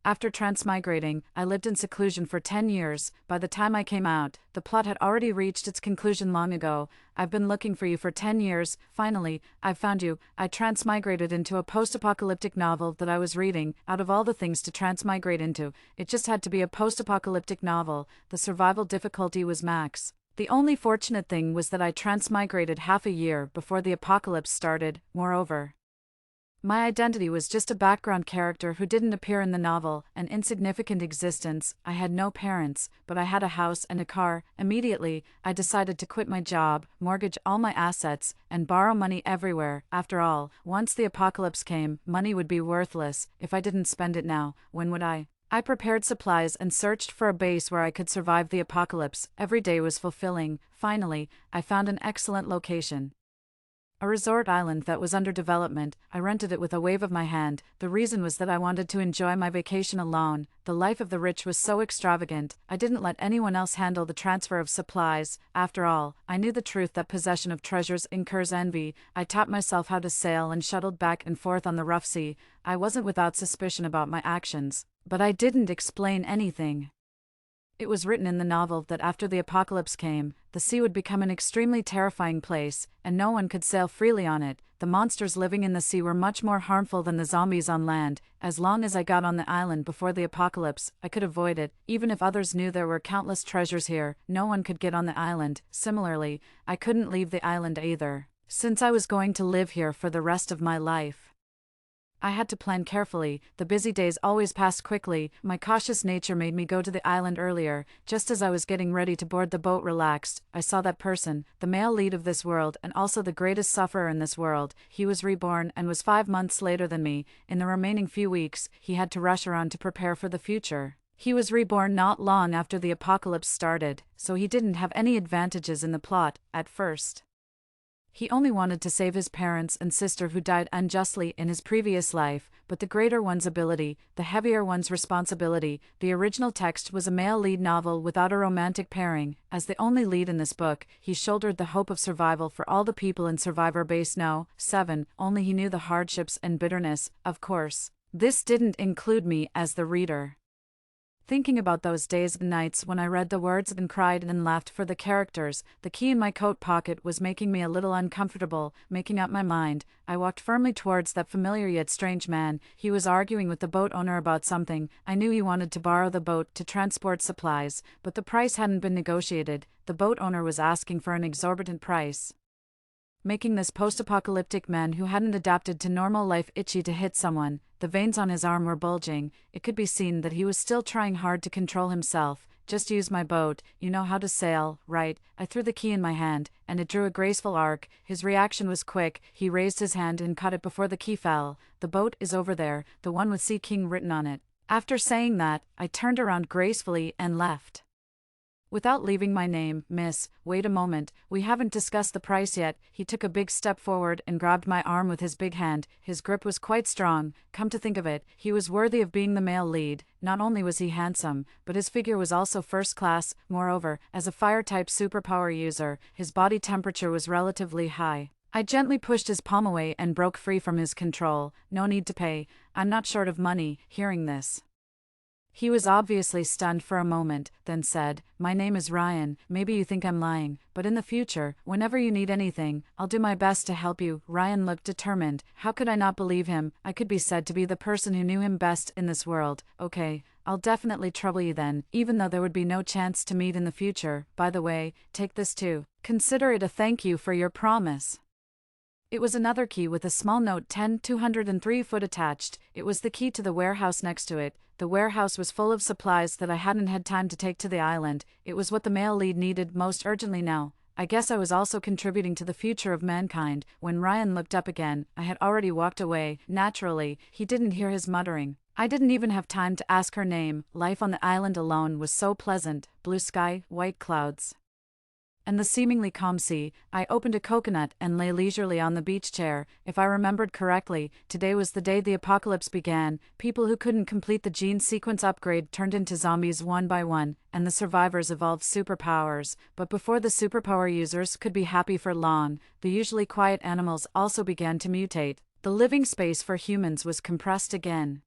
After transmigrating, I lived in seclusion for 10 years. By the time I came out, the plot had already reached its conclusion long ago. I've been looking for you for 10 years. Finally, I've found you. I transmigrated into a post-apocalyptic novel that I was reading. Out of all the things to transmigrate into, it just had to be a post-apocalyptic novel. The survival difficulty was max. The only fortunate thing was that I transmigrated half a year before the apocalypse started. Moreover, my identity was just a background character who didn't appear in the novel, an insignificant existence. I had no parents, but I had a house and a car. Immediately, I decided to quit my job, mortgage all my assets, and borrow money everywhere. After all, once the apocalypse came, money would be worthless. If I didn't spend it now, when would I? I prepared supplies and searched for a base where I could survive the apocalypse. Every day was fulfilling. Finally, I found an excellent location. A resort island that was under development. I rented it with a wave of my hand. The reason was that I wanted to enjoy my vacation alone. The life of the rich was so extravagant, I didn't let anyone else handle the transfer of supplies. After all, I knew the truth that possession of treasures incurs envy. I taught myself how to sail and shuttled back and forth on the rough sea. I wasn't without suspicion about my actions, but I didn't explain anything. It was written in the novel that after the apocalypse came, the sea would become an extremely terrifying place, and no one could sail freely on it. The monsters living in the sea were much more harmful than the zombies on land. As long as I got on the island before the apocalypse, I could avoid it. Even if others knew there were countless treasures here, no one could get on the island. Similarly, I couldn't leave the island either, since I was going to live here for the rest of my life. I had to plan carefully. The busy days always passed quickly. My cautious nature made me go to the island earlier. Just as I was getting ready to board the boat relaxed, I saw that person, the male lead of this world and also the greatest sufferer in this world. He was reborn and was 5 months later than me. In the remaining few weeks, he had to rush around to prepare for the future. He was reborn not long after the apocalypse started, so he didn't have any advantages in the plot, at first. He only wanted to save his parents and sister who died unjustly in his previous life, but the greater one's ability, the heavier one's responsibility. The original text was a male lead novel without a romantic pairing. As the only lead in this book, he shouldered the hope of survival for all the people in Survivor Base No. 7, only he knew the hardships and bitterness, of course. This didn't include me as the reader. Thinking about those days and nights when I read the words and cried and laughed for the characters, the key in my coat pocket was making me a little uncomfortable. Making up my mind, I walked firmly towards that familiar yet strange man. He was arguing with the boat owner about something. I knew he wanted to borrow the boat to transport supplies, but the price hadn't been negotiated. The boat owner was asking for an exorbitant price, making this post-apocalyptic man who hadn't adapted to normal life itchy to hit someone. The veins on his arm were bulging. It could be seen that he was still trying hard to control himself. Just use my boat, you know how to sail, right? I threw the key in my hand, and it drew a graceful arc. His reaction was quick. He raised his hand and caught it before the key fell. The boat is over there, the one with Sea King written on it. After saying that, I turned around gracefully and left. Without leaving my name, Miss, wait a moment, we haven't discussed the price yet. He took a big step forward and grabbed my arm with his big hand. His grip was quite strong. Come to think of it, he was worthy of being the male lead. Not only was he handsome, but his figure was also first class. Moreover, as a fire-type superpower user, his body temperature was relatively high. I gently pushed his palm away and broke free from his control. No need to pay. I'm not short of money. Hearing this, he was obviously stunned for a moment, then said, "My name is Ryan. Maybe you think I'm lying, but in the future, whenever you need anything, I'll do my best to help you." Ryan looked determined. How could I not believe him? I could be said to be the person who knew him best in this world. Okay, I'll definitely trouble you then, even though there would be no chance to meet in the future. By the way, take this too. Consider it a thank you for your promise. It was another key with a small note 10-203 foot attached. It was the key to the warehouse next to it. The warehouse was full of supplies that I hadn't had time to take to the island. It was what the male lead needed most urgently now. I guess I was also contributing to the future of mankind. When Ryan looked up again, I had already walked away. Naturally, he didn't hear his muttering. I didn't even have time to ask her name. Life on the island alone was so pleasant. Blue sky, white clouds, and the seemingly calm sea. I opened a coconut and lay leisurely on the beach chair. If I remembered correctly, today was the day the apocalypse began. People who couldn't complete the gene sequence upgrade turned into zombies one by one, and the survivors evolved superpowers. But before the superpower users could be happy for long, the usually quiet animals also began to mutate. The living space for humans was compressed again.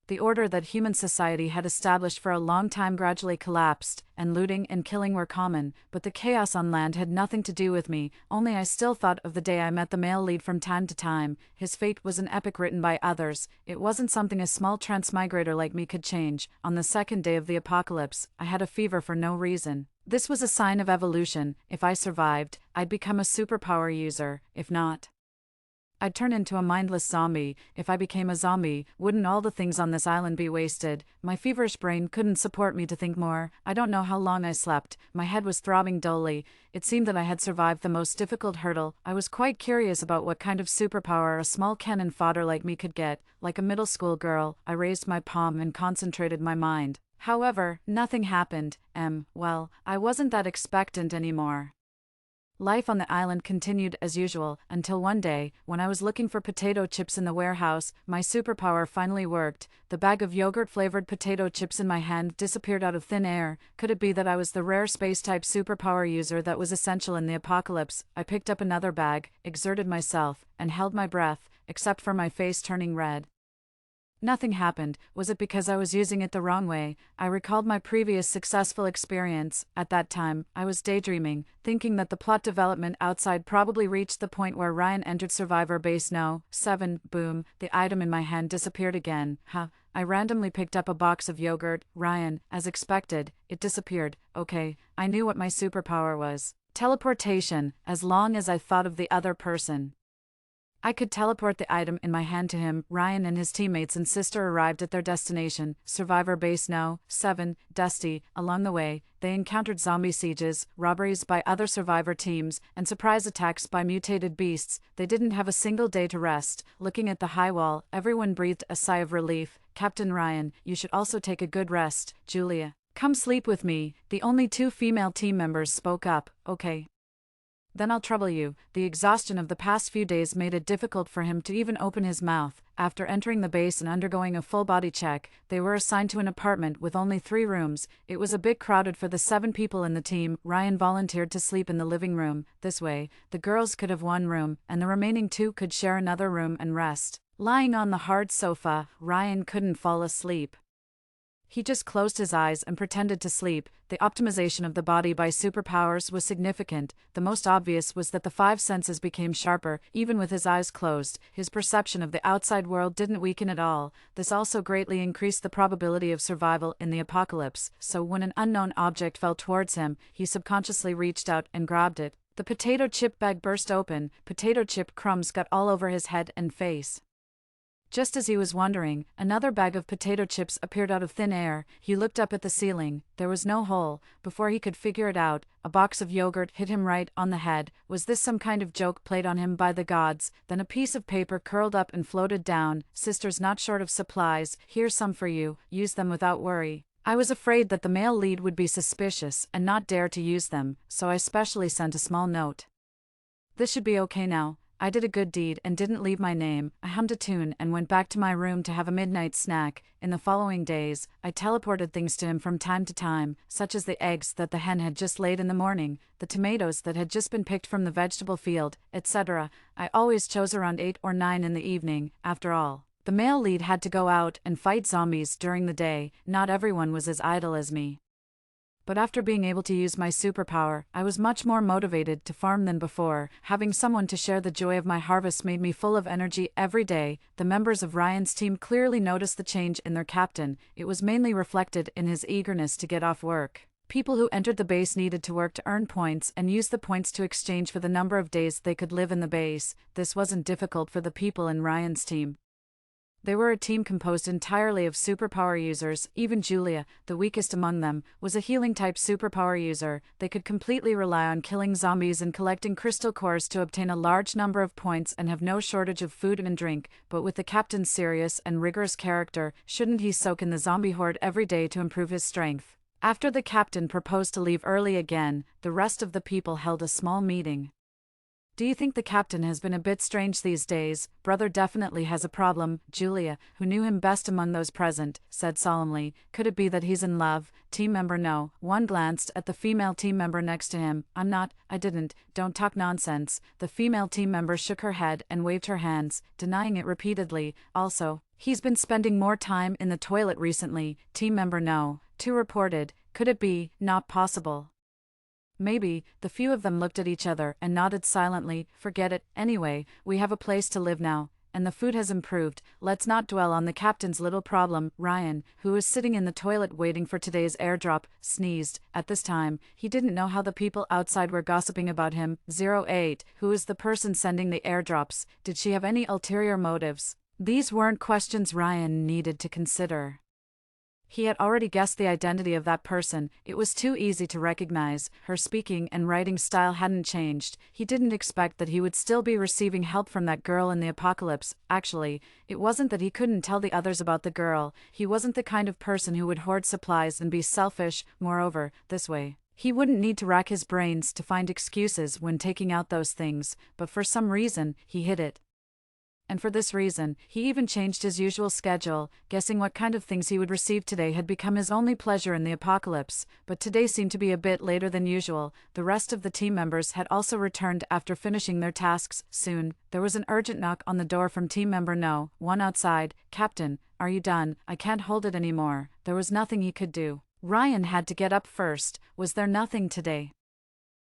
The order that human society had established for a long time gradually collapsed, and looting and killing were common, but the chaos on land had nothing to do with me, only I still thought of the day I met the male lead from time to time. His fate was an epic written by others. It wasn't something a small transmigrator like me could change. On the second day of the apocalypse, I had a fever for no reason. This was a sign of evolution. If I survived, I'd become a superpower user. If not, I'd turn into a mindless zombie. If I became a zombie, wouldn't all the things on this island be wasted? My feverish brain couldn't support me to think more. I don't know how long I slept. My head was throbbing dully. It seemed that I had survived the most difficult hurdle. I was quite curious about what kind of superpower a small cannon fodder like me could get. Like a middle school girl, I raised my palm and concentrated my mind. However, nothing happened. Well, I wasn't that expectant anymore. Life on the island continued as usual, until one day, when I was looking for potato chips in the warehouse, my superpower finally worked. The bag of yogurt-flavored potato chips in my hand disappeared out of thin air. Could it be that I was the rare space-type superpower user that was essential in the apocalypse? I picked up another bag, exerted myself, and held my breath, except for my face turning red. Nothing happened. Was it because I was using it the wrong way? I recalled my previous successful experience. At that time, I was daydreaming, thinking that the plot development outside probably reached the point where Ryan entered Survivor Base No. 7. Boom, the item in my hand disappeared again. I randomly picked up a box of yogurt. Ryan, as expected, it disappeared. Okay, I knew what my superpower was. Teleportation, as long as I thought of the other person. I could teleport the item in my hand to him. Ryan and his teammates and sister arrived at their destination, Survivor Base No. 7, Dusty. Along the way, they encountered zombie sieges, robberies by other Survivor teams, and surprise attacks by mutated beasts. They didn't have a single day to rest. Looking at the high wall, everyone breathed a sigh of relief. Captain Ryan, you should also take a good rest. Julia, come sleep with me. The only two female team members spoke up. Okay. Then I'll trouble you. The exhaustion of the past few days made it difficult for him to even open his mouth. After entering the base and undergoing a full body check, they were assigned to an apartment with only 3 rooms. It was a bit crowded for the 7 people in the team. Ryan volunteered to sleep in the living room. This way, the girls could have 1 room, and the remaining 2 could share another room and rest. Lying on the hard sofa, Ryan couldn't fall asleep. He just closed his eyes and pretended to sleep. The optimization of the body by superpowers was significant. The most obvious was that the 5 senses became sharper, even with his eyes closed. His perception of the outside world didn't weaken at all. This also greatly increased the probability of survival in the apocalypse, so when an unknown object fell towards him, he subconsciously reached out and grabbed it. The potato chip bag burst open. Potato chip crumbs got all over his head and face. Just as he was wondering, another bag of potato chips appeared out of thin air. He looked up at the ceiling. There was no hole. Before he could figure it out, a box of yogurt hit him right on the head. Was this some kind of joke played on him by the gods? Then a piece of paper curled up and floated down. Sister's not short of supplies. Here's some for you. Use them without worry. I was afraid that the male lead would be suspicious and not dare to use them, so I specially sent a small note. This should be okay now. I did a good deed and didn't leave my name. I hummed a tune and went back to my room to have a midnight snack. In the following days, I teleported things to him from time to time, such as the eggs that the hen had just laid in the morning, the tomatoes that had just been picked from the vegetable field, etc. I always chose around 8 or 9 in the evening. After all, the male lead had to go out and fight zombies during the day. Not everyone was as idle as me. But after being able to use my superpower, I was much more motivated to farm than before. Having someone to share the joy of my harvest made me full of energy every day. The members of Ryan's team clearly noticed the change in their captain. It was mainly reflected in his eagerness to get off work. People who entered the base needed to work to earn points and use the points to exchange for the number of days they could live in the base. This wasn't difficult for the people in Ryan's team. They were a team composed entirely of superpower users. Even Julia, the weakest among them, was a healing-type superpower user. They could completely rely on killing zombies and collecting crystal cores to obtain a large number of points and have no shortage of food and drink. But with the captain's serious and rigorous character, shouldn't he soak in the zombie horde every day to improve his strength? After the captain proposed to leave early again, the rest of the people held a small meeting. Do you think the captain has been a bit strange these days? Brother definitely has a problem, Julia, who knew him best among those present, said solemnly. Could it be that he's in love? Team member no. One glanced at the female team member next to him. I'm not, I didn't, don't talk nonsense. The female team member shook her head and waved her hands, denying it repeatedly. Also, he's been spending more time in the toilet recently. Team member no. Two reported. Could it be? Not possible. Maybe. The few of them looked at each other and nodded silently. Forget it. Anyway, we have a place to live now, and the food has improved. Let's not dwell on the captain's little problem. Ryan, who was sitting in the toilet waiting for today's airdrop, sneezed. At this time, he didn't know how the people outside were gossiping about him. 08. Who is the person sending the airdrops? Did she have any ulterior motives? These weren't questions Ryan needed to consider. He had already guessed the identity of that person. It was too easy to recognize. Her speaking and writing style hadn't changed. He didn't expect that he would still be receiving help from that girl in the apocalypse. Actually, it wasn't that he couldn't tell the others about the girl. He wasn't the kind of person who would hoard supplies and be selfish. Moreover, this way, he wouldn't need to rack his brains to find excuses when taking out those things, but for some reason, he hid it. And for this reason, he even changed his usual schedule. Guessing what kind of things he would receive today had become his only pleasure in the apocalypse, but today seemed to be a bit later than usual. The rest of the team members had also returned after finishing their tasks. Soon, there was an urgent knock on the door from team member No. 1 outside. Captain, are you done? I can't hold it anymore. There was nothing he could do. Ryan had to get up first. Was there nothing today?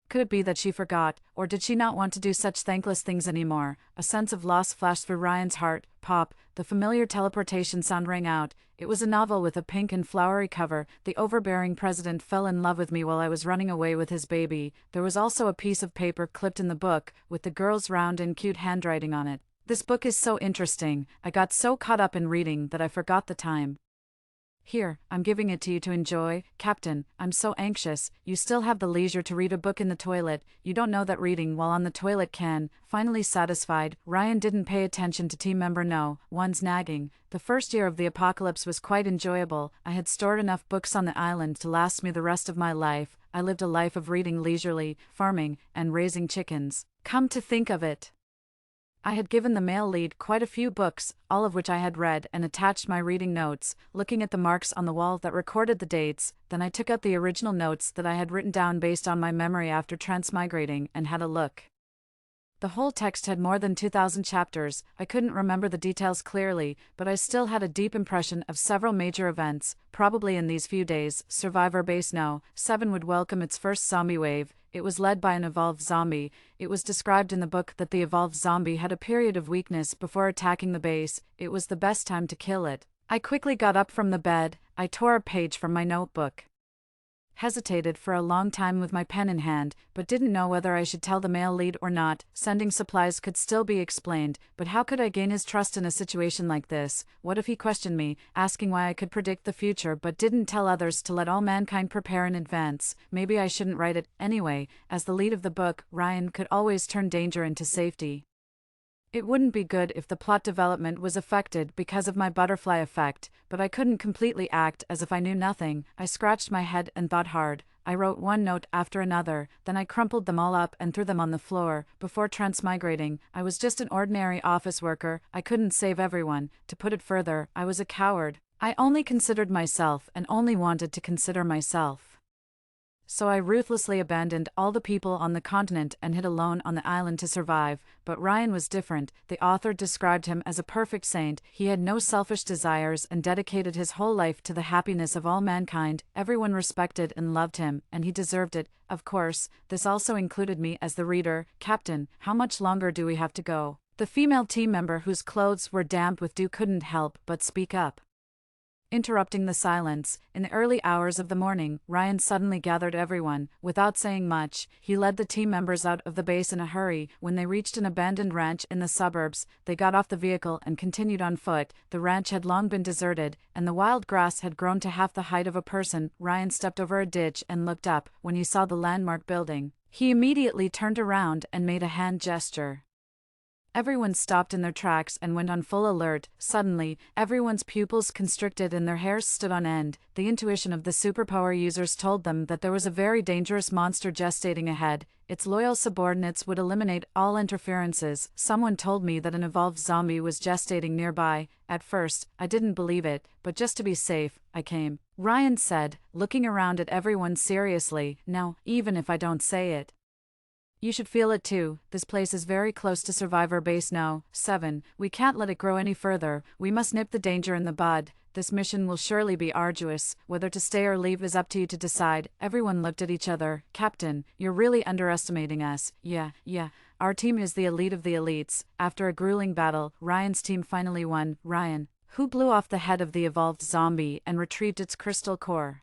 Could it be that she forgot, or did she not want to do such thankless things anymore? A sense of loss flashed through Ryan's heart. Pop, the familiar teleportation sound rang out. It was a novel with a pink and flowery cover. The overbearing president fell in love with me while I was running away with his baby. There was also a piece of paper clipped in the book, with the girl's round and cute handwriting on it. This book is so interesting. I got so caught up in reading that I forgot the time. Here, I'm giving it to you to enjoy. Captain, I'm so anxious. You still have the leisure to read a book in the toilet. You don't know that reading while on the toilet can. Finally satisfied, Ryan didn't pay attention to team member No. 1's nagging. The first year of the apocalypse was quite enjoyable. I had stored enough books on the island to last me the rest of my life. I lived a life of reading leisurely, farming, and raising chickens. Come to think of it, I had given the male lead quite a few books, all of which I had read, and attached my reading notes, looking at the marks on the wall that recorded the dates. Then I took out the original notes that I had written down based on my memory after transmigrating and had a look. The whole text had more than 2,000 chapters. I couldn't remember the details clearly, but I still had a deep impression of several major events. Probably in these few days, Survivor Base No. 7 would welcome its first zombie wave. It was led by an evolved zombie. It was described in the book that the evolved zombie had a period of weakness before attacking the base. It was the best time to kill it. I quickly got up from the bed. I tore a page from my notebook. Hesitated for a long time with my pen in hand, but didn't know whether I should tell the male lead or not. Sending supplies could still be explained, but how could I gain his trust in a situation like this? What if he questioned me, asking why I could predict the future but didn't tell others to let all mankind prepare in advance? Maybe I shouldn't write it. Anyway, as the lead of the book, Ryan could always turn danger into safety. It wouldn't be good if the plot development was affected because of my butterfly effect, but I couldn't completely act as if I knew nothing. I scratched my head and thought hard. I wrote one note after another, then I crumpled them all up and threw them on the floor. Before transmigrating, I was just an ordinary office worker. I couldn't save everyone. To put it further, I was a coward. I only considered myself and only wanted to consider myself. So I ruthlessly abandoned all the people on the continent and hid alone on the island to survive. But Ryan was different. The author described him as a perfect saint. He had no selfish desires and dedicated his whole life to the happiness of all mankind. Everyone respected and loved him, and he deserved it. Of course, this also included me as the reader. Captain, how much longer do we have to go? The female team member whose clothes were damp with dew couldn't help but speak up. Interrupting the silence, in the early hours of the morning, Ryan suddenly gathered everyone. Without saying much, he led the team members out of the base in a hurry. When they reached an abandoned ranch in the suburbs, they got off the vehicle and continued on foot. The ranch had long been deserted, and the wild grass had grown to half the height of a person. Ryan stepped over a ditch and looked up. When he saw the landmark building, he immediately turned around and made a hand gesture. Everyone stopped in their tracks and went on full alert. Suddenly, everyone's pupils constricted and their hairs stood on end. The intuition of the superpower users told them that there was a very dangerous monster gestating ahead. Its loyal subordinates would eliminate all interferences. Someone told me that an evolved zombie was gestating nearby. At first, I didn't believe it, but just to be safe, I came. Ryan said, looking around at everyone seriously. Now, even if I don't say it, you should feel it too. This place is very close to Survivor Base No. 7. We can't let it grow any further. We must nip the danger in the bud. This mission will surely be arduous. Whether to stay or leave is up to you to decide. Everyone looked at each other. Captain, you're really underestimating us. Yeah. Our team is the elite of the elites. After a grueling battle, Ryan's team finally won. Ryan, who blew off the head of the evolved zombie and retrieved its crystal core,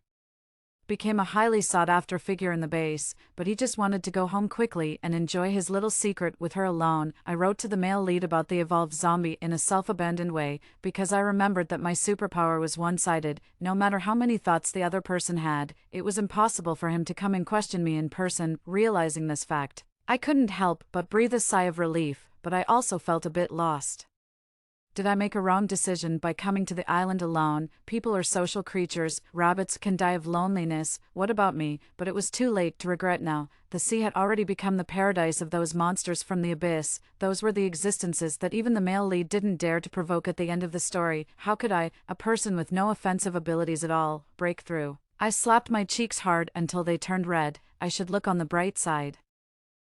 became a highly sought-after figure in the base, but he just wanted to go home quickly and enjoy his little secret with her alone. I wrote to the male lead about the evolved zombie in a self-abandoned way, because I remembered that my superpower was one-sided. No matter how many thoughts the other person had, it was impossible for him to come and question me in person. Realizing this fact, I couldn't help but breathe a sigh of relief, but I also felt a bit lost. Did I make a wrong decision by coming to the island alone? People are social creatures, rabbits can die of loneliness, what about me? But it was too late to regret now. The sea had already become the paradise of those monsters from the abyss. Those were the existences that even the male lead didn't dare to provoke at the end of the story. How could I, a person with no offensive abilities at all, break through? I slapped my cheeks hard until they turned red. I should look on the bright side,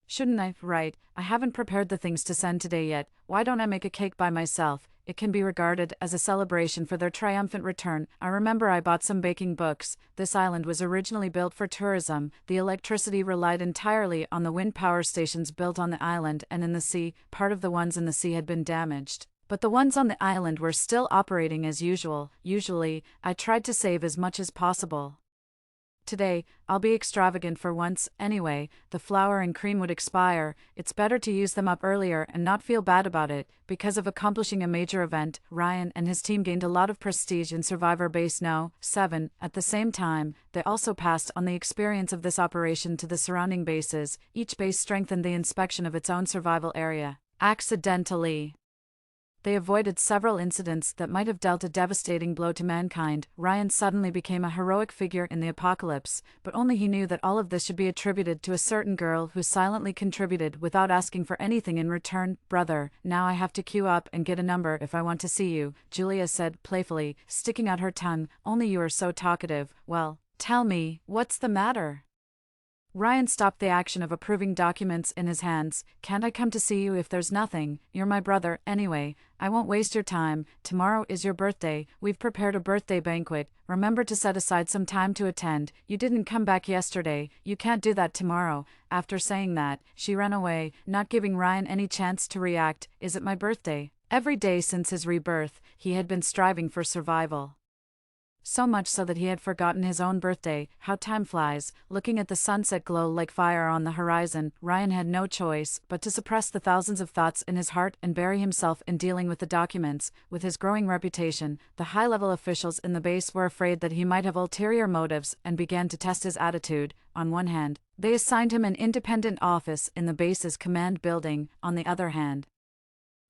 shouldn't I? Right, I haven't prepared the things to send today yet. Why don't I make a cake by myself? It can be regarded as a celebration for their triumphant return. I remember I bought some baking books. This island was originally built for tourism. The electricity relied entirely on the wind power stations built on the island and in the sea. Part of the ones in the sea had been damaged, but the ones on the island were still operating as usual. Usually, I tried to save as much as possible. Today, I'll be extravagant for once. Anyway, the flour and cream would expire. It's better to use them up earlier and not feel bad about it. Because of accomplishing a major event, Ryan and his team gained a lot of prestige in Survivor Base No. 7. At the same time, they also passed on the experience of this operation to the surrounding bases. Each base strengthened the inspection of its own survival area. Accidentally, they avoided several incidents that might have dealt a devastating blow to mankind. Ryan suddenly became a heroic figure in the apocalypse, but only he knew that all of this should be attributed to a certain girl who silently contributed without asking for anything in return. Brother, now I have to queue up and get a number if I want to see you, Julia said playfully, sticking out her tongue. Only you are so talkative. Well, tell me, what's the matter? Ryan stopped the action of approving documents in his hands. Can't I come to see you if there's nothing? You're my brother, anyway. I won't waste your time. Tomorrow is your birthday. We've prepared a birthday banquet. Remember to set aside some time to attend. You didn't come back yesterday. You can't do that tomorrow. After saying that, she ran away, not giving Ryan any chance to react. Is it my birthday? Every day since his rebirth, he had been striving for survival. So much so that he had forgotten his own birthday. How time flies. Looking at the sunset glow like fire on the horizon, Ryan had no choice but to suppress the thousands of thoughts in his heart and bury himself in dealing with the documents. With his growing reputation, the high-level officials in the base were afraid that he might have ulterior motives and began to test his attitude. On one hand, they assigned him an independent office in the base's command building. On the other hand,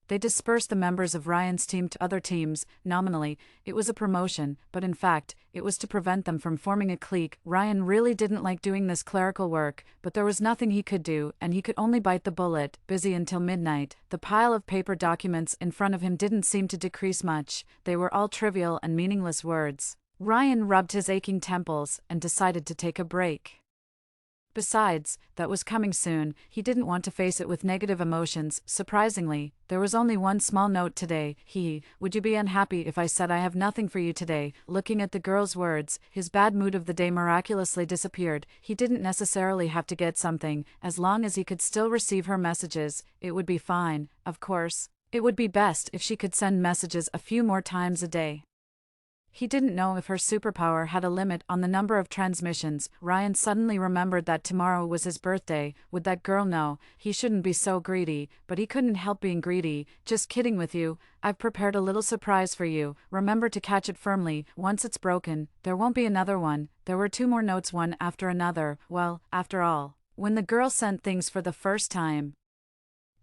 they dispersed the members of Ryan's team to other teams. Nominally, it was a promotion, but in fact, it was to prevent them from forming a clique. Ryan really didn't like doing this clerical work, but there was nothing he could do, and he could only bite the bullet. Busy until midnight, the pile of paper documents in front of him didn't seem to decrease much. They were all trivial and meaningless words. Ryan rubbed his aching temples and decided to take a break. Besides, that was coming soon. He didn't want to face it with negative emotions. Surprisingly, there was only one small note today. Would you be unhappy if I said I have nothing for you today? Looking at the girl's words, his bad mood of the day miraculously disappeared. He didn't necessarily have to get something. As long as he could still receive her messages, it would be fine. Of course, it would be best if she could send messages a few more times a day. He didn't know if her superpower had a limit on the number of transmissions. Ryan suddenly remembered that tomorrow was his birthday. Would that girl know? He shouldn't be so greedy, but he couldn't help being greedy. Just kidding with you. I've prepared a little surprise for you. Remember to catch it firmly. Once it's broken, there won't be another one. There were 2 more notes, one after another. Well, after all, when the girl sent things for the first time,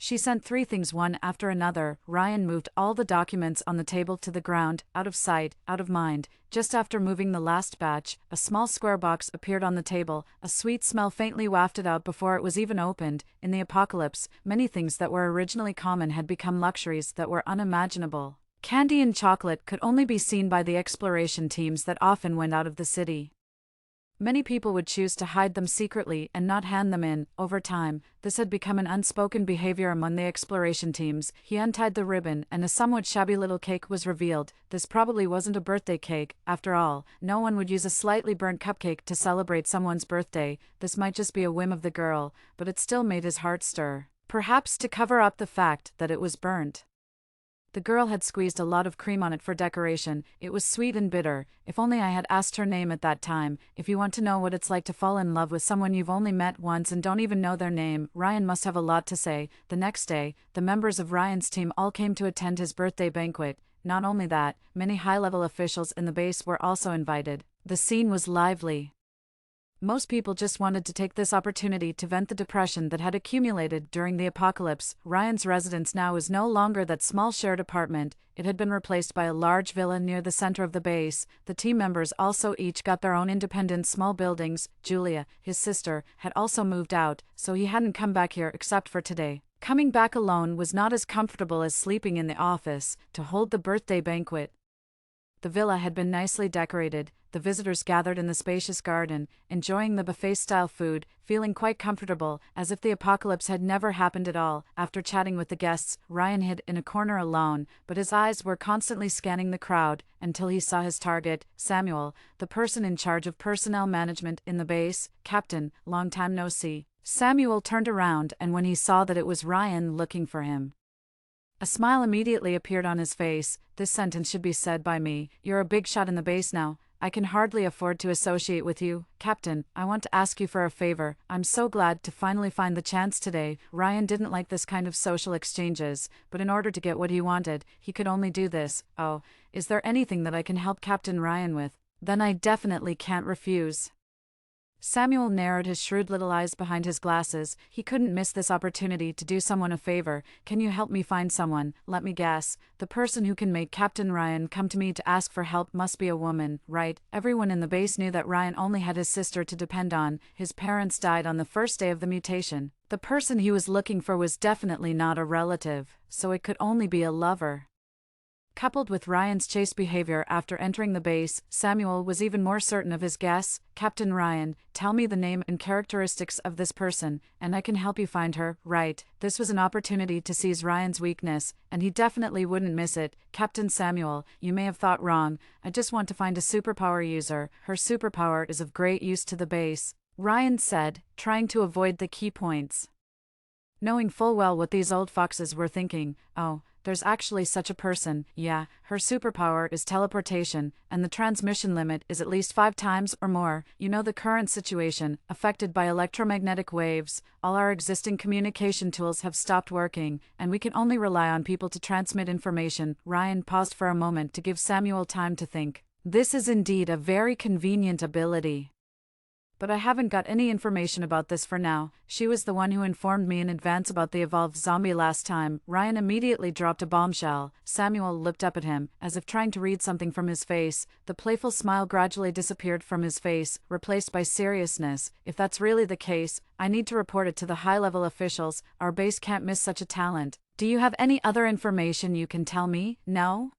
She sent 3 things one after another. Ryan moved all the documents on the table to the ground, out of sight, out of mind. Just after moving the last batch, a small square box appeared on the table, a sweet smell faintly wafted out before it was even opened. In the apocalypse, many things that were originally common had become luxuries that were unimaginable. Candy and chocolate could only be seen by the exploration teams that often went out of the city. Many people would choose to hide them secretly and not hand them in. Over time, this had become an unspoken behavior among the exploration teams. He untied the ribbon, and a somewhat shabby little cake was revealed. This probably wasn't a birthday cake. After all, no one would use a slightly burnt cupcake to celebrate someone's birthday. This might just be a whim of the girl, but it still made his heart stir. Perhaps to cover up the fact that it was burnt. The girl had squeezed a lot of cream on it for decoration. It was sweet and bitter. If only I had asked her name at that time. If you want to know what it's like to fall in love with someone you've only met once and don't even know their name, Ryan must have a lot to say. The next day, the members of Ryan's team all came to attend his birthday banquet. Not only that, many high-level officials in the base were also invited. The scene was lively. Most people just wanted to take this opportunity to vent the depression that had accumulated during the apocalypse. Ryan's residence now was no longer that small shared apartment. It had been replaced by a large villa near the center of the base. The team members also each got their own independent small buildings. Julia, his sister, had also moved out, so he hadn't come back here except for today. Coming back alone was not as comfortable as sleeping in the office to hold the birthday banquet. The villa had been nicely decorated. The visitors gathered in the spacious garden, enjoying the buffet-style food, feeling quite comfortable, as if the apocalypse had never happened at all. After chatting with the guests, Ryan hid in a corner alone, but his eyes were constantly scanning the crowd, until he saw his target, Samuel, the person in charge of personnel management in the base. "Captain, long time no see." Samuel turned around, and when he saw that it was Ryan looking for him, a smile immediately appeared on his face. "This sentence should be said by me. You're a big shot in the base now. I can hardly afford to associate with you. Captain, I want to ask you for a favor. I'm so glad to finally find the chance today." Ryan didn't like this kind of social exchanges, but in order to get what he wanted, he could only do this. "Oh, is there anything that I can help Captain Ryan with? Then I definitely can't refuse." Samuel narrowed his shrewd little eyes behind his glasses. He couldn't miss this opportunity to do someone a favor. "Can you help me find someone? Let me guess. The person who can make Captain Ryan come to me to ask for help must be a woman, right?" Everyone in the base knew that Ryan only had his sister to depend on. His parents died on the first day of the mutation. The person he was looking for was definitely not a relative, so it could only be a lover. Coupled with Ryan's chaste behavior after entering the base, Samuel was even more certain of his guess. "Captain Ryan, tell me the name and characteristics of this person, and I can help you find her." Right. This was an opportunity to seize Ryan's weakness, and he definitely wouldn't miss it. "Captain Samuel, you may have thought wrong. I just want to find a superpower user. Her superpower is of great use to the base," Ryan said, trying to avoid the key points. Knowing full well what these old foxes were thinking. "Oh, there's actually such a person. Yeah, her superpower is teleportation, and the transmission limit is at least 5 times or more. You know the current situation, affected by electromagnetic waves. All our existing communication tools have stopped working, and we can only rely on people to transmit information." Ryan paused for a moment to give Samuel time to think. "This is indeed a very convenient ability. But I haven't got any information about this for now. She was the one who informed me in advance about the evolved zombie last time." Ryan immediately dropped a bombshell. Samuel looked up at him, as if trying to read something from his face. The playful smile gradually disappeared from his face, replaced by seriousness. "If that's really the case, I need to report it to the high-level officials. Our base can't miss such a talent. Do you have any other information you can tell me?" "No.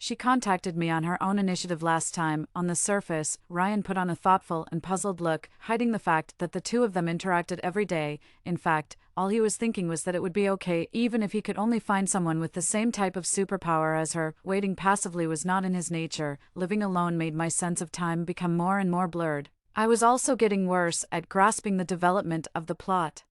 She contacted me on her own initiative last time." On the surface, Ryan put on a thoughtful and puzzled look, hiding the fact that the two of them interacted every day. In fact, all he was thinking was that it would be okay even if he could only find someone with the same type of superpower as her. Waiting passively was not in his nature. Living alone made my sense of time become more and more blurred. I was also getting worse at grasping the development of the plot.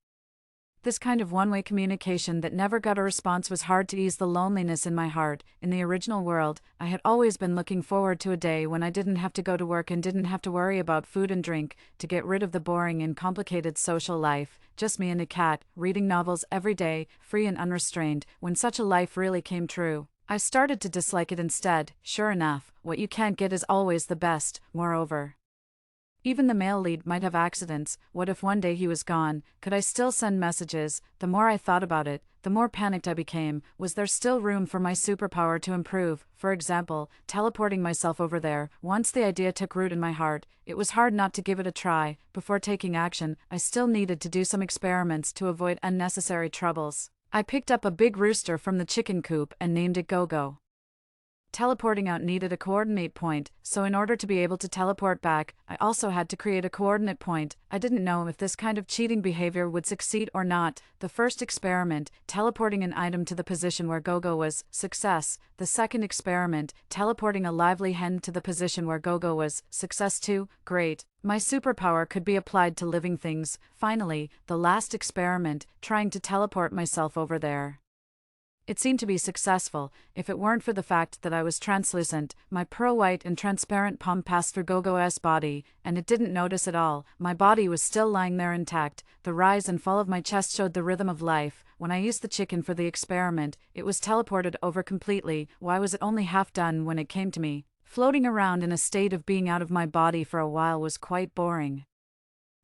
This kind of one-way communication that never got a response was hard to ease the loneliness in my heart. In the original world, I had always been looking forward to a day when I didn't have to go to work and didn't have to worry about food and drink, to get rid of the boring and complicated social life. Just me and a cat, reading novels every day, free and unrestrained. When such a life really came true, I started to dislike it instead. Sure enough, what you can't get is always the best. Moreover, Even the male lead might have accidents. What if one day he was gone? Could I still send messages? The more I thought about it, the more panicked I became. Was there still room for my superpower to improve? For example, teleporting myself over there. Once the idea took root in my heart, it was hard not to give it a try. Before taking action, I still needed to do some experiments to avoid unnecessary troubles. I picked up a big rooster from the chicken coop and named it Go-Go. Teleporting out needed a coordinate point, so in order to be able to teleport back, I also had to create a coordinate point. I didn't know if this kind of cheating behavior would succeed or not. The first experiment, teleporting an item to the position where Go-Go was, success. The second experiment, teleporting a lively hen to the position where Go-Go was, success too, great. My superpower could be applied to living things. Finally, the last experiment, trying to teleport myself over there. It seemed to be successful. If it weren't for the fact that I was translucent, my pearl-white and transparent palm passed through Go-Go's body, and it didn't notice at all. My body was still lying there intact. The rise and fall of my chest showed the rhythm of life. When I used the chicken for the experiment, it was teleported over completely. Why was it only half done when it came to me? Floating around in a state of being out of my body for a while was quite boring.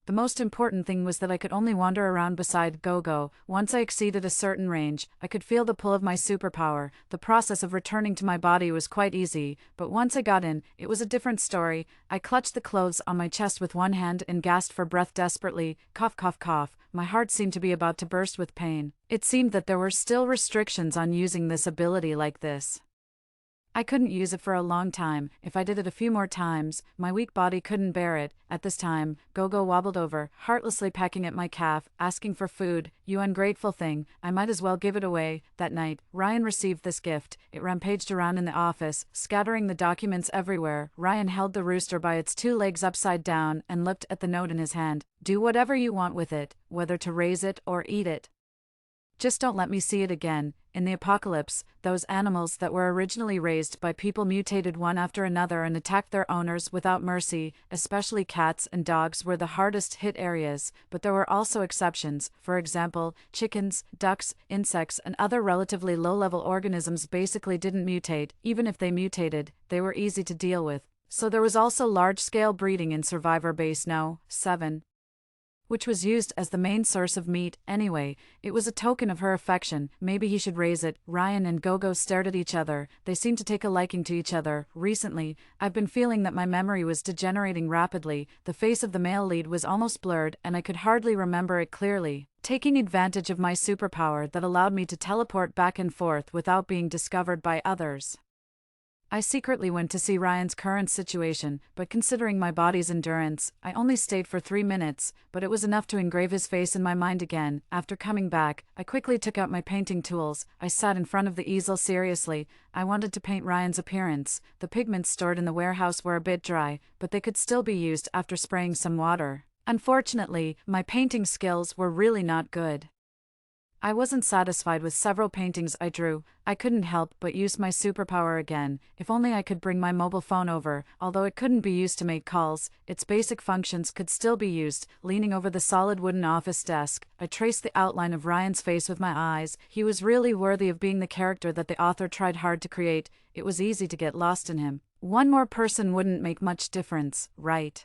The most important thing was that I could only wander around beside Go-Go. Once I exceeded a certain range, I could feel the pull of my superpower. The process of returning to my body was quite easy, but once I got in, it was a different story. I clutched the clothes on my chest with one hand and gasped for breath desperately. Cough, cough, cough. My heart seemed to be about to burst with pain. It seemed that there were still restrictions on using this ability like this. I couldn't use it for a long time. If I did it a few more times, my weak body couldn't bear it. At this time, Go-Go wobbled over, heartlessly pecking at my calf, asking for food. You ungrateful thing, I might as well give it away. That night, Ryan received this gift. It rampaged around in the office, scattering the documents everywhere. Ryan held the rooster by its two legs upside down and looked at the note in his hand. Do whatever you want with it, whether to raise it or eat it. Just don't let me see it again. In the apocalypse, those animals that were originally raised by people mutated one after another and attacked their owners without mercy. Especially cats and dogs were the hardest hit areas, but there were also exceptions. For example, chickens, ducks, insects, and other relatively low-level organisms basically didn't mutate. Even if they mutated, they were easy to deal with. So there was also large-scale breeding in Survivor Base No. 7. Which was used as the main source of meat. Anyway, it was a token of her affection. Maybe he should raise it. Ryan and Go-Go stared at each other. They seemed to take a liking to each other. Recently, I've been feeling that my memory was degenerating rapidly. The face of the male lead was almost blurred, and I could hardly remember it clearly. Taking advantage of my superpower that allowed me to teleport back and forth without being discovered by others, I secretly went to see Ryan's current situation, but considering my body's endurance, I only stayed for 3 minutes, but it was enough to engrave his face in my mind again. After coming back, I quickly took out my painting tools. I sat in front of the easel seriously. I wanted to paint Ryan's appearance. The pigments stored in the warehouse were a bit dry, but they could still be used after spraying some water. Unfortunately, my painting skills were really not good. I wasn't satisfied with several paintings I drew. I couldn't help but use my superpower again. If only I could bring my mobile phone over. Although it couldn't be used to make calls, its basic functions could still be used. Leaning over the solid wooden office desk, I traced the outline of Ryan's face with my eyes. He was really worthy of being the character that the author tried hard to create. It was easy to get lost in him. One more person wouldn't make much difference, right?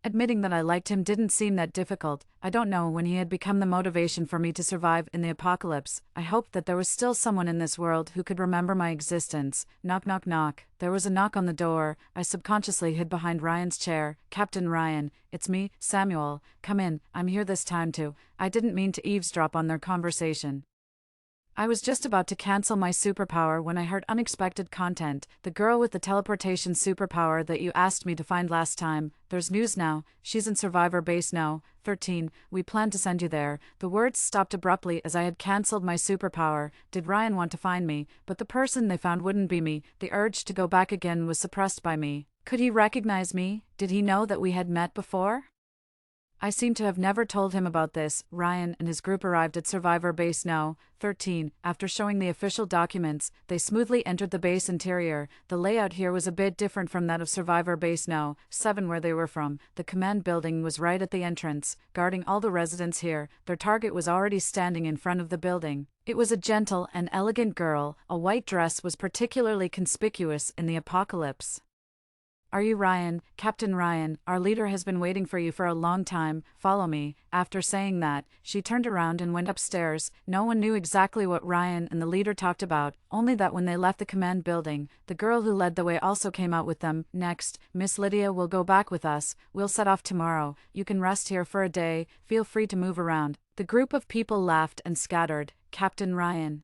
Admitting that I liked him didn't seem that difficult. I don't know when he had become the motivation for me to survive in the apocalypse. I hoped that there was still someone in this world who could remember my existence. Knock, knock, knock. There was a knock on the door. I subconsciously hid behind Ryan's chair. Captain Ryan, it's me, Samuel. Come in, I'm here this time too. I didn't mean to eavesdrop on their conversation. I was just about to cancel my superpower when I heard unexpected content. The girl with the teleportation superpower that you asked me to find last time. There's news now. She's in Survivor Base No. 13. We plan to send you there. The words stopped abruptly as I had cancelled my superpower. Did Ryan want to find me? But the person they found wouldn't be me. The urge to go back again was suppressed by me. Could he recognize me? Did he know that we had met before? I seem to have never told him about this. Ryan and his group arrived at Survivor Base No. 13. After showing the official documents, they smoothly entered the base interior. The layout here was a bit different from that of Survivor Base No. 7 where they were from. The command building was right at the entrance, guarding all the residents here. Their target was already standing in front of the building. It was a gentle and elegant girl. A white dress was particularly conspicuous in the apocalypse. Are you Ryan? Captain Ryan, our leader has been waiting for you for a long time, follow me. After saying that, she turned around and went upstairs. No one knew exactly what Ryan and the leader talked about, only that when they left the command building, the girl who led the way also came out with them. Next, Miss Lydia will go back with us, we'll set off tomorrow, you can rest here for a day, feel free to move around. The group of people laughed and scattered. Captain Ryan,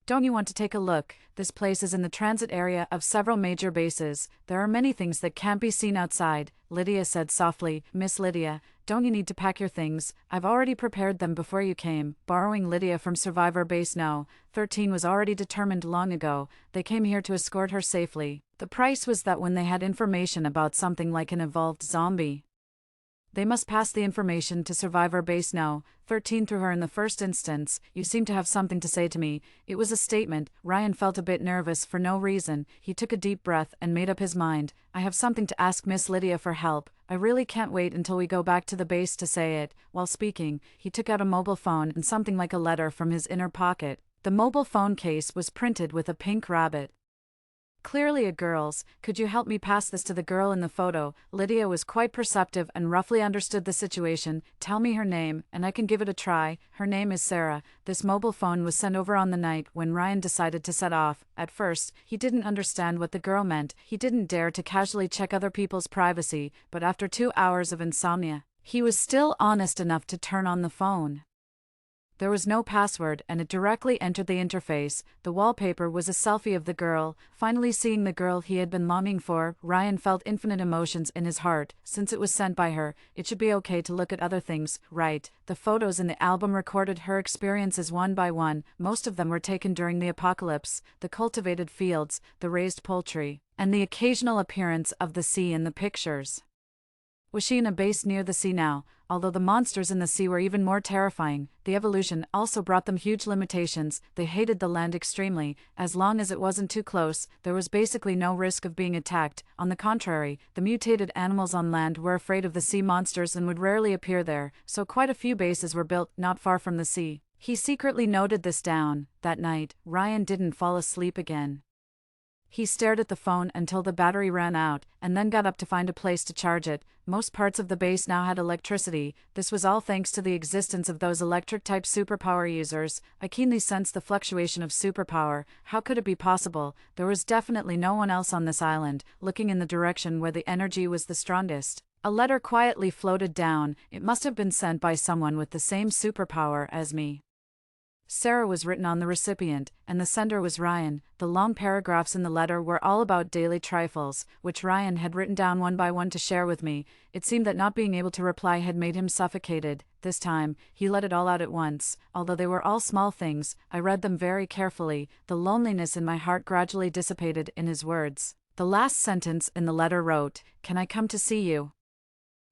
don't you want to take a look? This place is in the transit area of several major bases. There are many things that can't be seen outside, Lydia said softly. Miss Lydia, don't you need to pack your things? I've already prepared them before you came. Borrowing Lydia from Survivor Base No. 13 was already determined long ago. They came here to escort her safely. The price was that when they had information about something like an evolved zombie, they must pass the information to Survivor Base No. 13 through her in the first instance. You seem to have something to say to me. It was a statement. Ryan felt a bit nervous for no reason. He took a deep breath and made up his mind. I have something to ask Miss Lydia for help. I really can't wait until we go back to the base to say it. While speaking, he took out a mobile phone and something like a letter from his inner pocket. The mobile phone case was printed with a pink rabbit. Clearly a girl's. Could you help me pass this to the girl in the photo? Lydia was quite perceptive and roughly understood the situation. Tell me her name, and I can give it a try. Her name is Sarah. This mobile phone was sent over on the night when Ryan decided to set off. At first, he didn't understand what the girl meant. He didn't dare to casually check other people's privacy, but after 2 hours of insomnia, he was still honest enough to turn on the phone. There was no password and it directly entered the interface. The wallpaper was a selfie of the girl. Finally seeing the girl he had been longing for, Ryan felt infinite emotions in his heart. Since it was sent by her, it should be okay to look at other things, right? The photos in the album recorded her experiences one by one. Most of them were taken during the apocalypse, the cultivated fields, the raised poultry, and the occasional appearance of the sea in the pictures. Was she in a base near the sea now? Although the monsters in the sea were even more terrifying, the evolution also brought them huge limitations. They hated the land extremely. As long as it wasn't too close, there was basically no risk of being attacked. On the contrary, the mutated animals on land were afraid of the sea monsters and would rarely appear there, so quite a few bases were built not far from the sea. He secretly noted this down. That night, Ryan didn't fall asleep again. He stared at the phone until the battery ran out, and then got up to find a place to charge it. Most parts of the base now had electricity. This was all thanks to the existence of those electric-type superpower users. I keenly sensed the fluctuation of superpower. How could it be possible? There was definitely no one else on this island, looking in the direction where the energy was the strongest. A letter quietly floated down. It must have been sent by someone with the same superpower as me. Sarah was written on the recipient, and the sender was Ryan. The long paragraphs in the letter were all about daily trifles, which Ryan had written down one by one to share with me. It seemed that not being able to reply had made him suffocated. This time, he let it all out at once. Although they were all small things, I read them very carefully. The loneliness in my heart gradually dissipated in his words. The last sentence in the letter wrote, "Can I come to see you?"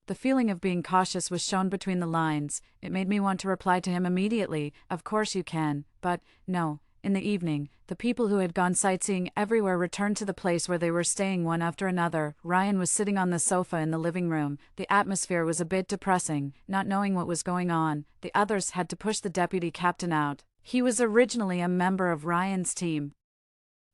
The feeling of being cautious was shown between the lines. It made me want to reply to him immediately, "Of course you can," but, no. In the evening, the people who had gone sightseeing everywhere returned to the place where they were staying one after another. Ryan was sitting on the sofa in the living room. The atmosphere was a bit depressing. Not knowing what was going on, the others had to push the deputy captain out. He was originally a member of Ryan's team,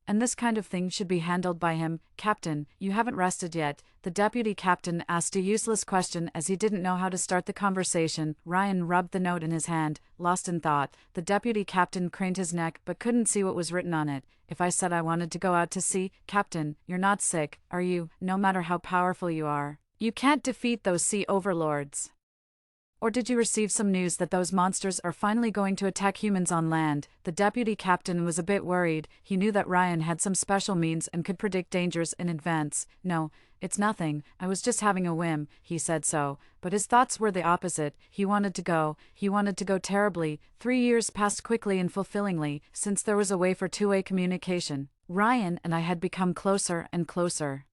and this kind of thing should be handled by him. "Captain, you haven't rested yet?" The deputy captain asked a useless question as he didn't know how to start the conversation. Ryan rubbed the note in his hand, lost in thought. The deputy captain craned his neck but couldn't see what was written on it. "If I said I wanted to go out to sea, Captain, you're not sick, are you? No matter how powerful you are, you can't defeat those sea overlords. Or did you receive some news that those monsters are finally going to attack humans on land?" The deputy captain was a bit worried. He knew that Ryan had some special means and could predict dangers in advance. "No, it's nothing. I was just having a whim," he said so. But his thoughts were the opposite. He wanted to go. He wanted to go terribly. 3 years passed quickly and fulfillingly, since there was a way for two-way communication. Ryan and I had become closer and closer.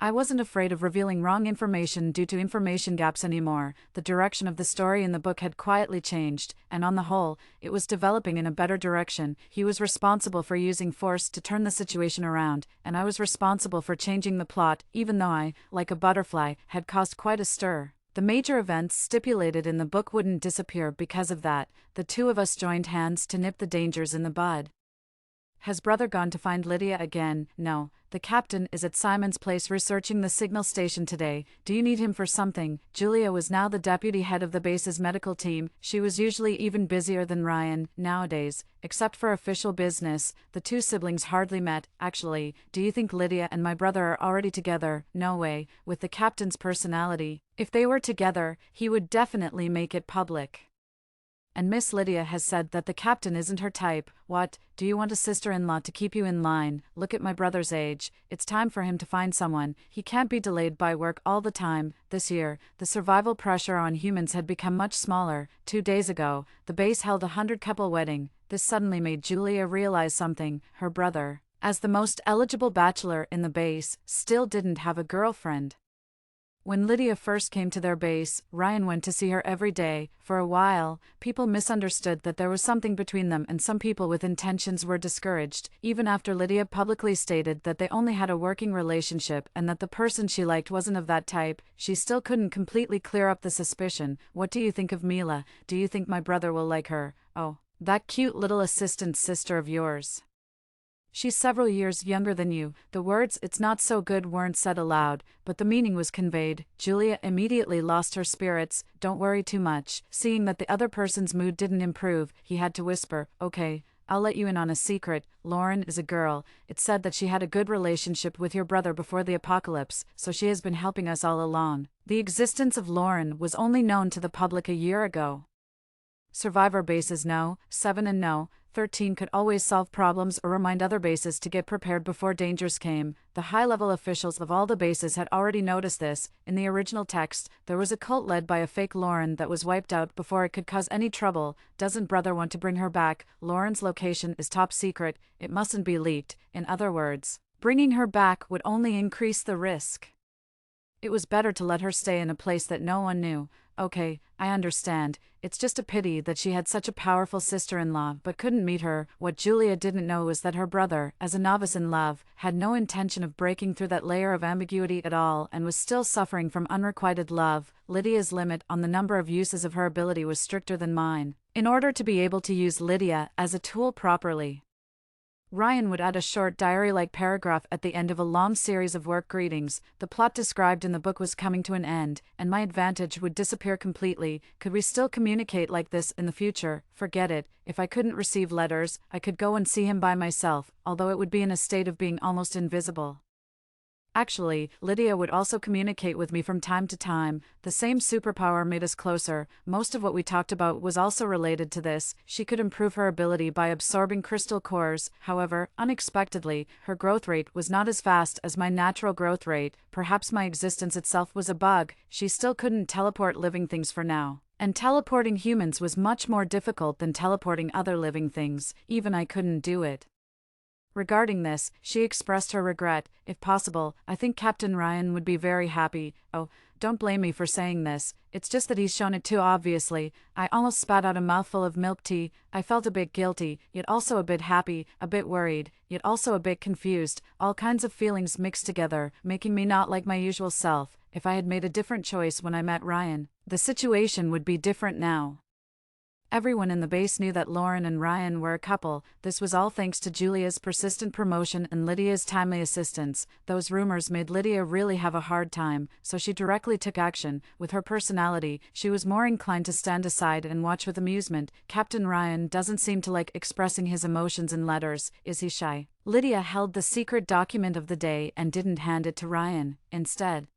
I wasn't afraid of revealing wrong information due to information gaps anymore. The direction of the story in the book had quietly changed, and on the whole, it was developing in a better direction. He was responsible for using force to turn the situation around, and I was responsible for changing the plot, even though I, like a butterfly, had caused quite a stir. The major events stipulated in the book wouldn't disappear because of that. The two of us joined hands to nip the dangers in the bud. Has brother gone to find Lydia again? No. The captain is at Simon's place researching the signal station today. Do you need him for something? Julia was now the deputy head of the base's medical team. She was usually even busier than Ryan, nowadays. Except for official business, the two siblings hardly met. Actually, do you think Lydia and my brother are already together? No way. With the captain's personality, if they were together, he would definitely make it public. And Miss Lydia has said that the captain isn't her type. What? Do you want a sister-in-law to keep you in line? Look at my brother's age. It's time for him to find someone. He can't be delayed by work all the time. This year, the survival pressure on humans had become much smaller. 2 days ago, the base held a 100-couple wedding. This suddenly made Julia realize something. Her brother, as the most eligible bachelor in the base, still didn't have a girlfriend. When Lydia first came to their base, Ryan went to see her every day. For a while, people misunderstood that there was something between them, and some people with intentions were discouraged, even after Lydia publicly stated that they only had a working relationship and that the person she liked wasn't of that type. She still couldn't completely clear up the suspicion. What do you think of Mila? Do you think my brother will like her? Oh, that cute little assistant sister of yours. She's several years younger than you. The words, "it's not so good," weren't said aloud, but the meaning was conveyed. Julia immediately lost her spirits. Don't worry too much. Seeing that the other person's mood didn't improve, he had to whisper, "Okay, I'll let you in on a secret. Lauren is a girl. It's said that she had a good relationship with your brother before the apocalypse, so she has been helping us all along." The existence of Lauren was only known to the public a year ago. Survivor bases No. 7 and No. 13 could always solve problems or remind other bases to get prepared before dangers came. The high-level officials of all the bases had already noticed this. In the original text, there was a cult led by a fake Lauren that was wiped out before it could cause any trouble. Doesn't brother want to bring her back? Lauren's location is top secret. It mustn't be leaked. In other words, bringing her back would only increase the risk. It was better to let her stay in a place that no one knew. Okay, I understand. It's just a pity that she had such a powerful sister-in-law but couldn't meet her. What Julia didn't know was that her brother, as a novice in love, had no intention of breaking through that layer of ambiguity at all and was still suffering from unrequited love. Lydia's limit on the number of uses of her ability was stricter than mine. In order to be able to use Lydia as a tool properly, Ryan would add a short diary-like paragraph at the end of a long series of work greetings. The plot described in the book was coming to an end, and my advantage would disappear completely. Could we still communicate like this in the future? Forget it. If I couldn't receive letters, I could go and see him by myself, although it would be in a state of being almost invisible. Actually, Lydia would also communicate with me from time to time. The same superpower made us closer. Most of what we talked about was also related to this. She could improve her ability by absorbing crystal cores. However, unexpectedly, her growth rate was not as fast as my natural growth rate. Perhaps my existence itself was a bug. She still couldn't teleport living things for now. And teleporting humans was much more difficult than teleporting other living things. Even I couldn't do it. Regarding this, she expressed her regret. If possible, I think Captain Ryan would be very happy. Oh, don't blame me for saying this. It's just that he's shown it too obviously. I almost spat out a mouthful of milk tea. I felt a bit guilty, yet also a bit happy, a bit worried, yet also a bit confused. All kinds of feelings mixed together, making me not like my usual self. If I had made a different choice when I met Ryan, the situation would be different now. Everyone in the base knew that Lauren and Ryan were a couple. This was all thanks to Julia's persistent promotion and Lydia's timely assistance. Those rumors made Lydia really have a hard time, so she directly took action. With her personality, she was more inclined to stand aside and watch with amusement. Captain Ryan doesn't seem to like expressing his emotions in letters. Is he shy? Lydia held the secret document of the day and didn't hand it to Ryan. Instead,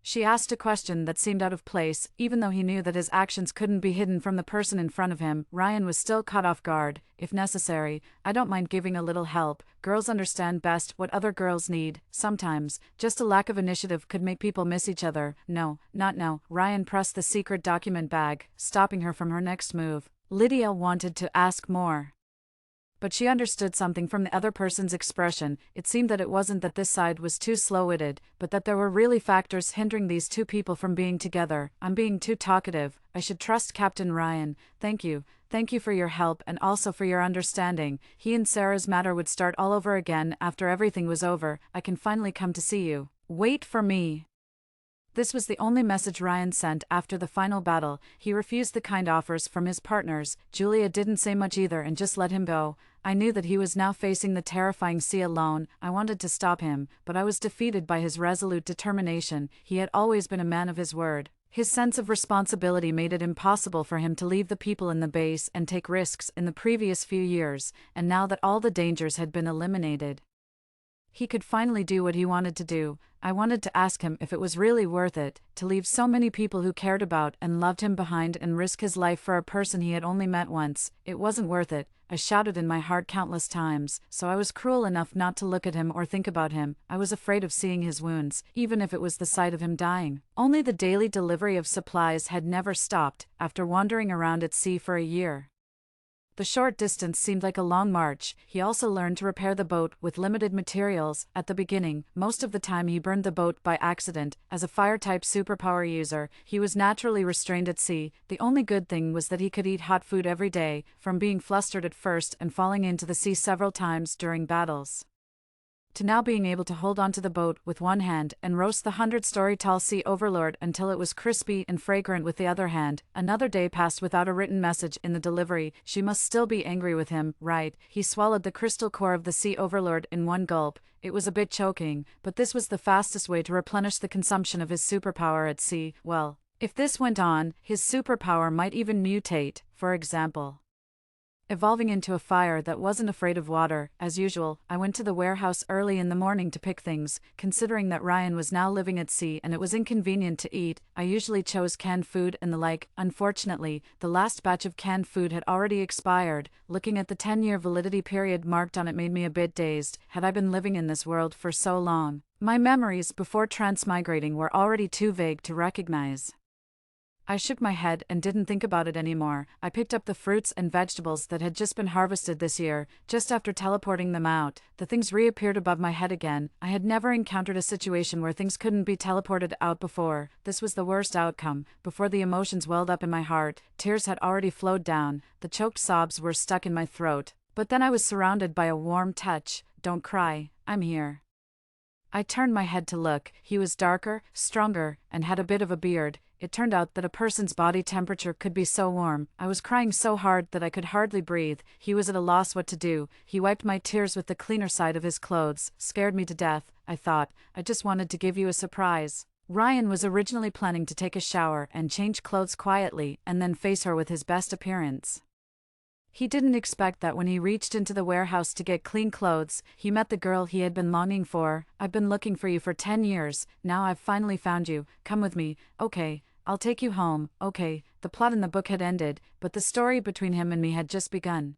she asked a question that seemed out of place, even though he knew that his actions couldn't be hidden from the person in front of him. Ryan was still caught off guard. If necessary, I don't mind giving a little help. Girls understand best what other girls need. Sometimes, just a lack of initiative could make people miss each other. No, not now. Ryan pressed the secret document bag, stopping her from her next move. Lydia wanted to ask more, but she understood something from the other person's expression. It seemed that it wasn't that this side was too slow-witted, but that there were really factors hindering these two people from being together. I'm being too talkative. I should trust Captain Ryan. Thank you. Thank you for your help and also for your understanding. He and Sarah's matter would start all over again after everything was over. I can finally come to see you. Wait for me. This was the only message Ryan sent after the final battle. He refused the kind offers from his partners. Julia didn't say much either and just let him go. I knew that he was now facing the terrifying sea alone. I wanted to stop him, but I was defeated by his resolute determination. He had always been a man of his word. His sense of responsibility made it impossible for him to leave the people in the base and take risks in the previous few years, and now that all the dangers had been eliminated, he could finally do what he wanted to do. I wanted to ask him if it was really worth it, to leave so many people who cared about and loved him behind and risk his life for a person he had only met once. It wasn't worth it, I shouted in my heart countless times, so I was cruel enough not to look at him or think about him. I was afraid of seeing his wounds, even if it was the sight of him dying. Only the daily delivery of supplies had never stopped, after wandering around at sea for a year. The short distance seemed like a long march. He also learned to repair the boat with limited materials. At the beginning, most of the time he burned the boat by accident. As a fire-type superpower user, he was naturally restrained at sea. The only good thing was that he could eat hot food every day, from being flustered at first and falling into the sea several times during battles, to now being able to hold onto the boat with one hand and roast the 100-story tall sea overlord until it was crispy and fragrant with the other hand. Another day passed without a written message in the delivery. She must still be angry with him, right? He swallowed the crystal core of the sea overlord in one gulp. It was a bit choking, but this was the fastest way to replenish the consumption of his superpower at sea. Well, if this went on, his superpower might even mutate, for example, evolving into a fire that wasn't afraid of water. As usual, I went to the warehouse early in the morning to pick things. Considering that Ryan was now living at sea and it was inconvenient to eat, I usually chose canned food and the like. Unfortunately, the last batch of canned food had already expired. Looking at the 10-year validity period marked on it made me a bit dazed. Had I been living in this world for so long? My memories before transmigrating were already too vague to recognize. I shook my head and didn't think about it anymore. I picked up the fruits and vegetables that had just been harvested this year. Just after teleporting them out, the things reappeared above my head again. I had never encountered a situation where things couldn't be teleported out before. This was the worst outcome. Before the emotions welled up in my heart, tears had already flowed down. The choked sobs were stuck in my throat. But then I was surrounded by a warm touch. "Don't cry, I'm here." I turned my head to look. He was darker, stronger, and had a bit of a beard. It turned out that a person's body temperature could be so warm. I was crying so hard that I could hardly breathe. He was at a loss what to do. He wiped my tears with the cleaner side of his clothes. "Scared me to death," I thought. "I just wanted to give you a surprise." Ryan was originally planning to take a shower and change clothes quietly and then face her with his best appearance. He didn't expect that when he reached into the warehouse to get clean clothes, he met the girl he had been longing for. "I've been looking for you for 10 years, now I've finally found you. Come with me." "Okay, I'll take you home." Okay, the plot in the book had ended, but the story between him and me had just begun.